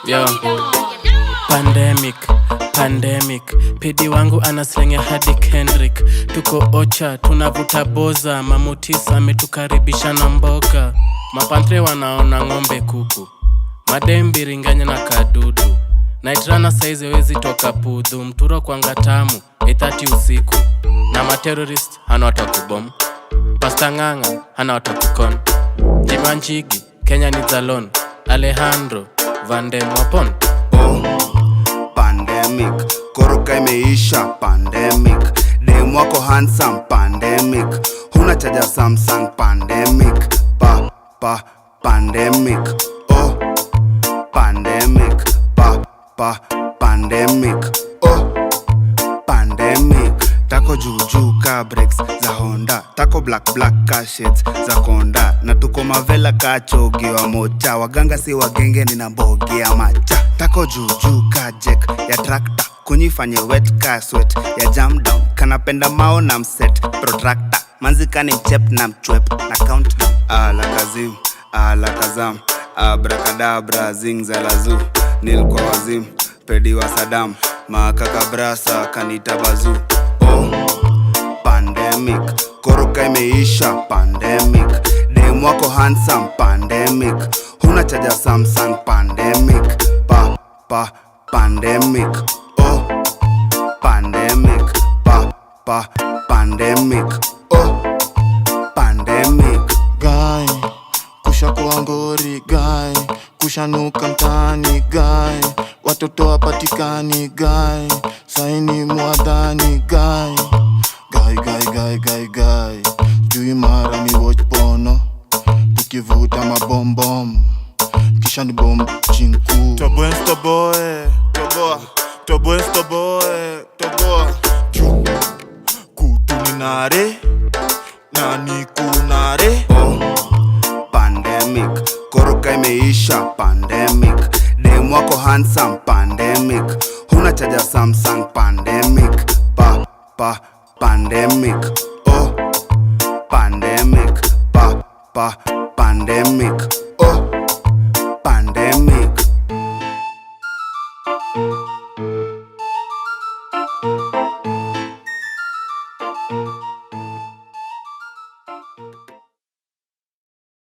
Yo. Pandemic pidi wangu anaslenge hadi Kendrick. Tuko ocha, tunavuta boza. Mamutisa ametukaribisha na mboga. Mapantre wanaona ng'ombe kuku. Madembi ringanya na kadudu. Naitrana saizi wezi toka pudhu. Mturo kwa ngatamu 8:30 usiku. Na materrorist hana watakubom. Pasta nganga hana watakukon. Jimanjigi Kenya ni zalon. Alejandro Vandem wapon. Pandemic, koroka imeisha. Pandemic, demu wako handsome. Pandemic, huna chaja Samsung. Pandemic, pandemic. Pandemic, pandemic. Pandemic. Tako juju ka breaks za Honda. Tako black ka shades za Konda. Na tuko mavela ka chogi wa mocha. Waganga si wagenge nina mbogi ya macha. Tako juju ka jack ya tractor. Kunyifanye wet ka sweat ya jam down. Kanapenda mao na mset protractor. Manzika ni mchep na mchwep na countdown. Alakazim, alakazam. Abracadabra zing za lazu. Nil kwa wazim, pedi wa Saddam. Makaka brasa kanita bazu. Pandemic, koroka imeisha. Pandemic, demu wako handsome. Pandemic, huna chaja Samsung. Pandemic, pandemic. Pandemic, pandemic. Pandemic. Guy, kusha kuangori guy, kushanuka mtani guy, watoto wapatikani guy, saini mwadhani guy. Guy, jui mara mi watch pono, tukivuta mabombom, kisha ni bomb chinku. Toboe, kutuninare, nani kunare. Pandemic, koroka imeisha. Pandemic, demu wako handsome. Pandemic, huna chaja Samsung. Pandemic, pandemic. Pandemic, pandemic.